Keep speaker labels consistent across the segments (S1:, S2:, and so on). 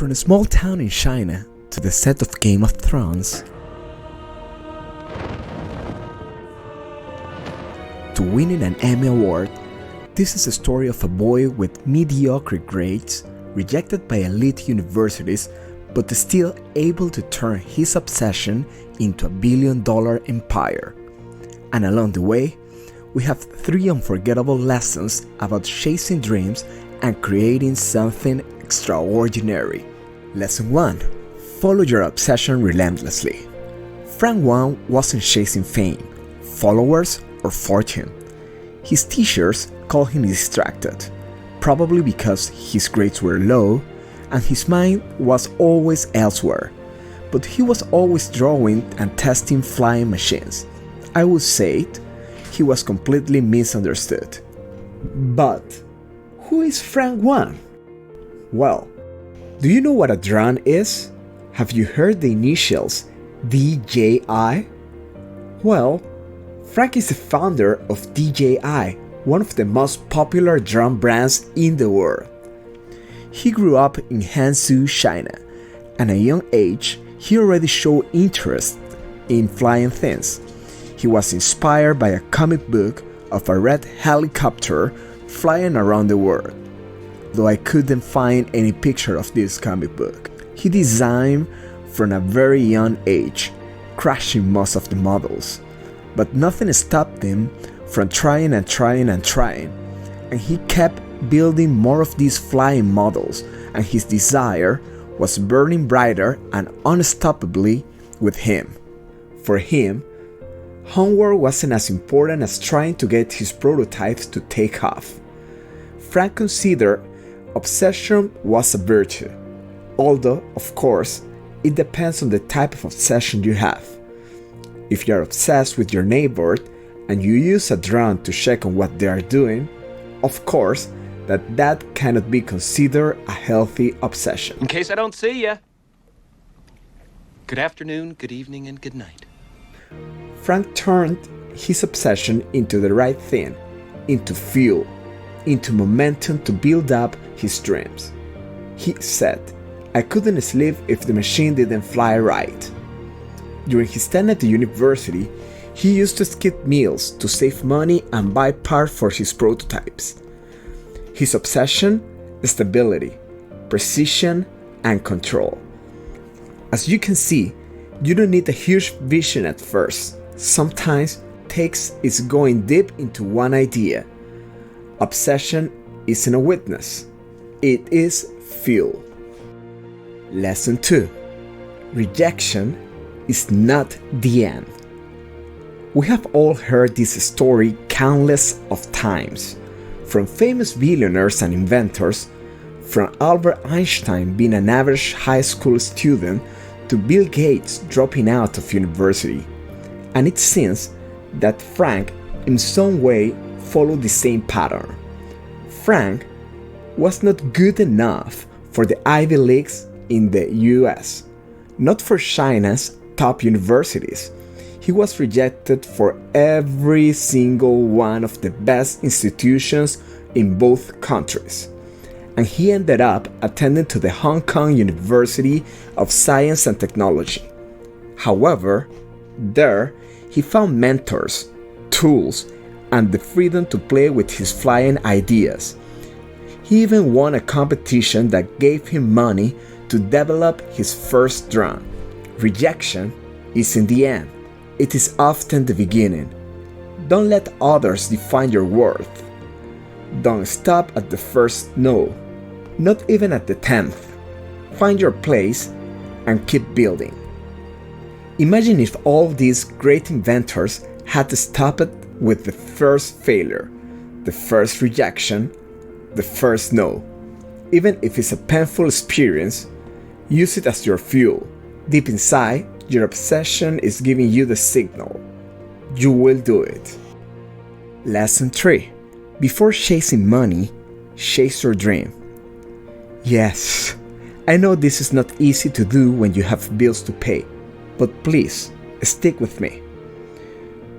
S1: From a small town in China to the set of Game of Thrones, to winning an Emmy Award, this is a story of a boy with mediocre grades, rejected by elite universities, but still able to turn his obsession into $1 billion empire. And along the way, we have 3 unforgettable lessons about chasing dreams and creating something extraordinary. Lesson 1. Follow your obsession relentlessly. Wang wasn't chasing fame, followers, or fortune. His teachers called him distracted, probably because his grades were low and his mind was always elsewhere. But he was always drawing and testing flying machines. I would say it, he was completely misunderstood. But who is Wang? Well, do you know what a drone is? Have you heard the initials DJI? Well, Frank is the founder of DJI, one of the most popular drone brands in the world. He grew up in Hangzhou, China, and at a young age, he already showed interest in flying things. He was inspired by a comic book of a red helicopter flying around the world, though I couldn't find any picture of this comic book. He designed from a very young age, crashing most of the models, but nothing stopped him from trying, and he kept building more of these flying models, and his desire was burning brighter and unstoppably with him. For him, homework wasn't as important as trying to get his prototypes to take off. Frank considered obsession was a virtue, although, of course, it depends on the type of obsession you have. If you are obsessed with your neighbor and you use a drone to check on what they are doing, of course, that cannot be considered a healthy obsession.
S2: In case I don't see ya. Good afternoon, good evening, and good night.
S1: Frank turned his obsession into the right thing, into fuel, into momentum to build up his dreams. He said, "I couldn't sleep if the machine didn't fly right." During his time at the university, he used to skip meals to save money and buy parts for his prototypes. His obsession: stability, precision, and control. As you can see, you don't need a huge vision at first. Sometimes it takes is going deep into one idea. Obsession isn't a weakness, it is fuel. Lesson 2. Rejection is not the end. We have all heard this story countless of times, from famous billionaires and inventors, from Albert Einstein being an average high school student to Bill Gates dropping out of university. And it seems that Frank in some way followed the same pattern. Frank was not good enough for the Ivy Leagues in the US, not for China's top universities. He was rejected for every single one of the best institutions in both countries. And he ended up attending to the Hong Kong University of Science and Technology. However, there he found mentors, tools, and the freedom to play with his flying ideas. He even won a competition that gave him money to develop his first drone. Rejection isn't the end, it is often the beginning. Don't let others define your worth. Don't stop at the first no, not even at the 10th. Find your place and keep building. Imagine if all these great inventors had stopped with the first failure, the first rejection, the first no. Even if it's a painful experience, use it as your fuel. Deep inside, your obsession is giving you the signal. You will do it. Lesson 3. Before chasing money, chase your dream. Yes, I know this is not easy to do when you have bills to pay, but please, stick with me.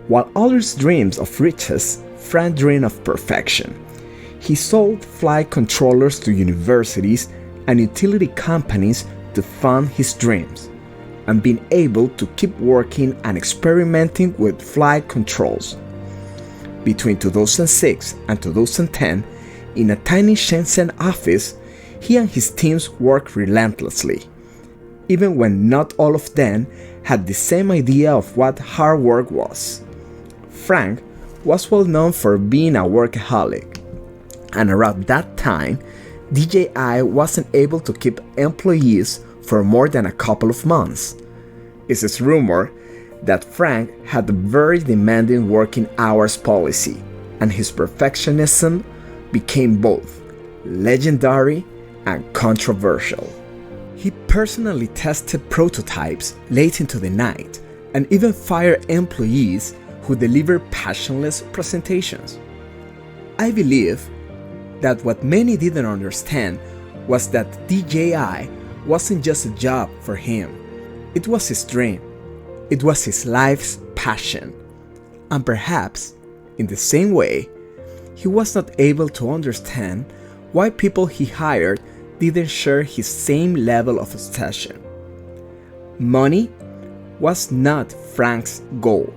S1: While others dreams of riches, Frank dreamed of perfection. He sold flight controllers to universities and utility companies to fund his dreams, and being able to keep working and experimenting with flight controls. Between 2006 and 2010, in a tiny Shenzhen office, he and his teams worked relentlessly, even when not all of them had the same idea of what hard work was. Frank was well known for being a workaholic, and around that time, DJI wasn't able to keep employees for more than a couple of months. It is rumored that Frank had a very demanding working hours policy, and his perfectionism became both legendary and controversial. He personally tested prototypes late into the night and even fired employees who delivered passionless presentations. I believe that what many didn't understand was that DJI wasn't just a job for him. It was his dream. It was his life's passion. And perhaps, in the same way, he was not able to understand why people he hired didn't share his same level of obsession. Money was not Frank's goal.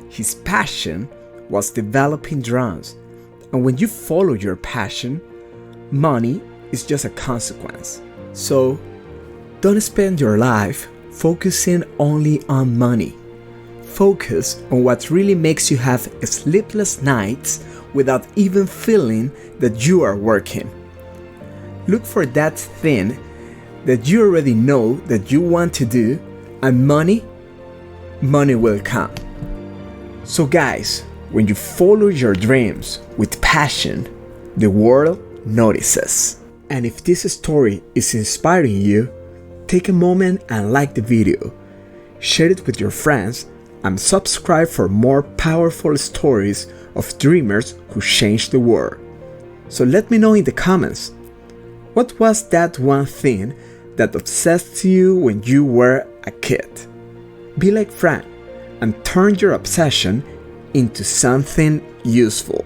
S1: His passion was developing drones, and when you follow your passion, money is just a consequence. So, don't spend your life focusing only on money. Focus on what really makes you have sleepless nights without even feeling that you are working. Look for that thing that you already know that you want to do, and money will come. So guys, when you follow your dreams with passion, the world notices. And if this story is inspiring you, take a moment and like the video, share it with your friends, and subscribe for more powerful stories of dreamers who changed the world. So let me know in the comments, what was that one thing that obsessed you when you were a kid? Be like Frank and turn your obsession into something useful.